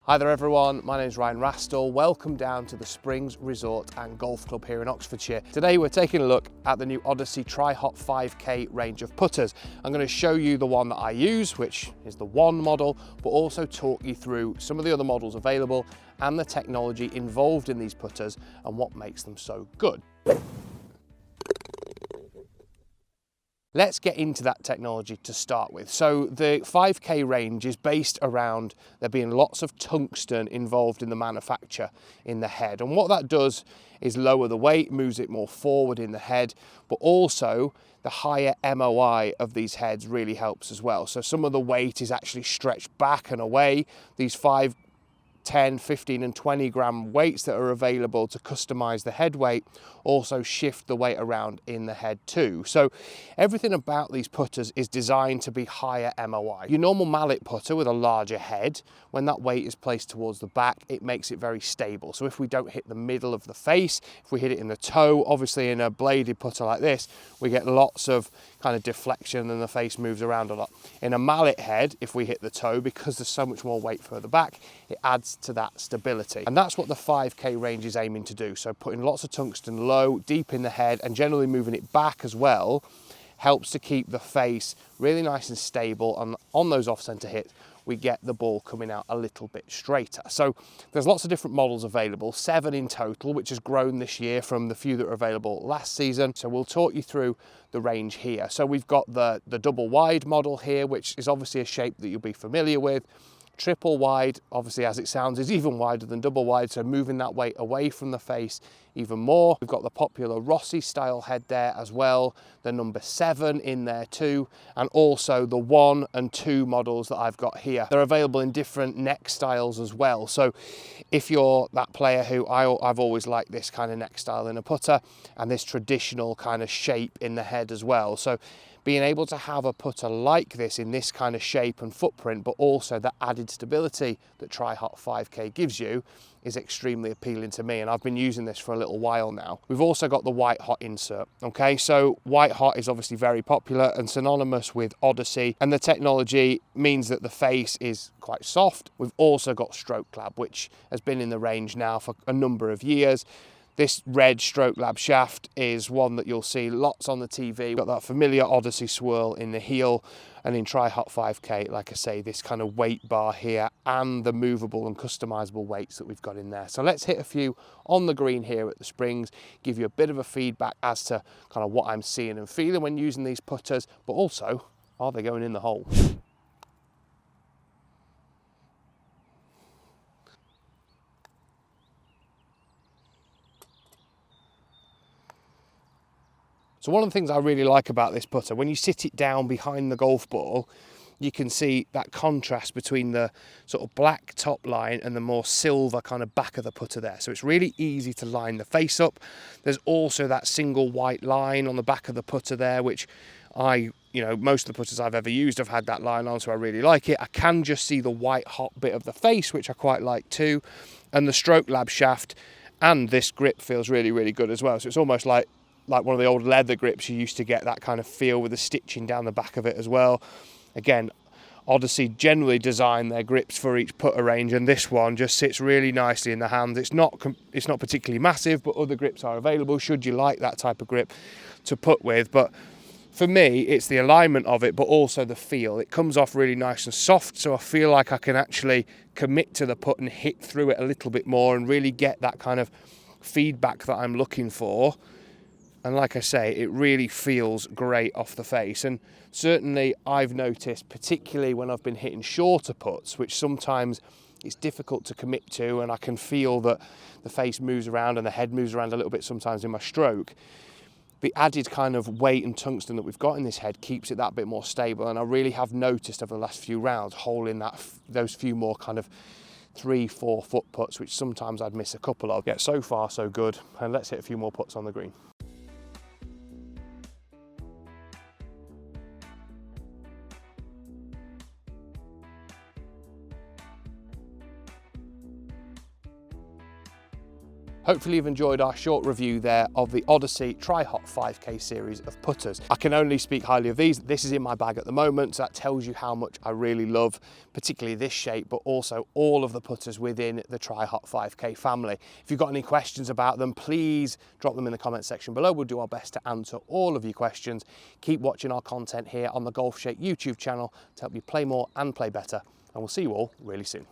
Hi there everyone, my name is Ryan Rastall. Welcome down to the Springs Resort and Golf Club here in Oxfordshire. Today we're taking a look at the new Odyssey TRI-HOT 5K range of putters. I'm going to show you the one that I use, which is the one model, but also talk you through some of the other models available and the technology involved in these putters and what makes them so good. Let's get into that technology to start with. So the 5K range is based around there being lots of tungsten involved in the manufacture in the head. And what that does is lower the weight, moves it more forward in the head, but also the higher MOI of these heads really helps as well. So some of the weight is actually stretched back and away. These 5, 10, 15 and 20 gram weights that are available to customize the head weight also shift the weight around in the head too. So everything about these putters is designed to be higher MOI. Your normal mallet putter with a larger head, when that weight is placed towards the back, it makes it very stable. So if we don't hit the middle of the face, if we hit it in the toe, obviously in a bladed putter like this, we get lots of kind of deflection and the face moves around a lot. In a mallet head, if we hit the toe, because there's so much more weight further back, it adds to that stability. And that's what the 5K range is aiming to do. So putting lots of tungsten low, deep in the head, and generally moving it back as well, helps to keep the face really nice and stable. And on those off-center hits, we get the ball coming out a little bit straighter. So there's lots of different models available, 7 in total, which has grown this year from the few that were available last season. So we'll talk you through the range here. So we've got the double wide model here, which is obviously a shape that you'll be familiar with. Triple wide, obviously as it sounds, is even wider than double wide, so moving that weight away from the face even more. We've got the popular Rossi style head there as well, the number 7 in there too, and also the 1 and 2 models that I've got here. They're available in different neck styles as well. So if you're that player who I've always liked this kind of neck style in a putter and this traditional kind of shape in the head as well. So being able to have a putter like this in this kind of shape and footprint, but also the added stability that TRI-HOT 5K gives you, is extremely appealing to me, and I've been using this for a little while now. We've also got the white hot insert. Okay, so white hot is obviously very popular and synonymous with Odyssey, and the technology means that the face is quite soft. We've also got stroke lab, which has been in the range now for a number of years. This red stroke lab shaft is one that you'll see lots on the TV. Got that familiar Odyssey swirl in the heel, and in TRI-HOT 5K, like I say, this kind of weight bar here and the movable and customizable weights that we've got in there. So let's hit a few on the green here at the Springs, give you a bit of a feedback as to kind of what I'm seeing and feeling when using these putters, but also, are they going in the hole? So one of the things I really like about this putter, when you sit it down behind the golf ball, you can see that contrast between the sort of black top line and the more silver kind of back of the putter there. So it's really easy to line the face up. There's also that single white line on the back of the putter there, which most of the putters I've ever used have had that line on, so I really like it. I can just see the white hot bit of the face, which I quite like too. And the stroke lab shaft and this grip feels really, really good as well. So it's almost like one of the old leather grips you used to get, that kind of feel with the stitching down the back of it as well. Again, Odyssey generally design their grips for each putter range, and this one just sits really nicely in the hands. It's not particularly massive, but other grips are available should you like that type of grip to putt with. But for me, it's the alignment of it, but also the feel. It comes off really nice and soft, so I feel like I can actually commit to the putt and hit through it a little bit more and really get that kind of feedback that I'm looking for. And like I say, it really feels great off the face. And certainly I've noticed, particularly when I've been hitting shorter putts, which sometimes it's difficult to commit to, and I can feel that the face moves around and the head moves around a little bit sometimes in my stroke. The added kind of weight and tungsten that we've got in this head keeps it that bit more stable. And I really have noticed over the last few rounds, holding those few more kind of 3-4 foot putts, which sometimes I'd miss a couple of. Yeah, so far so good. And let's hit a few more putts on the green. Hopefully you've enjoyed our short review there of the Odyssey TRI-HOT 5K series of putters. I can only speak highly of these. This is in my bag at the moment, so that tells you how much I really love, particularly this shape, but also all of the putters within the TRI-HOT 5K family. If you've got any questions about them, please drop them in the comment section below. We'll do our best to answer all of your questions. Keep watching our content here on the Golfshake YouTube channel to help you play more and play better, and we'll see you all really soon.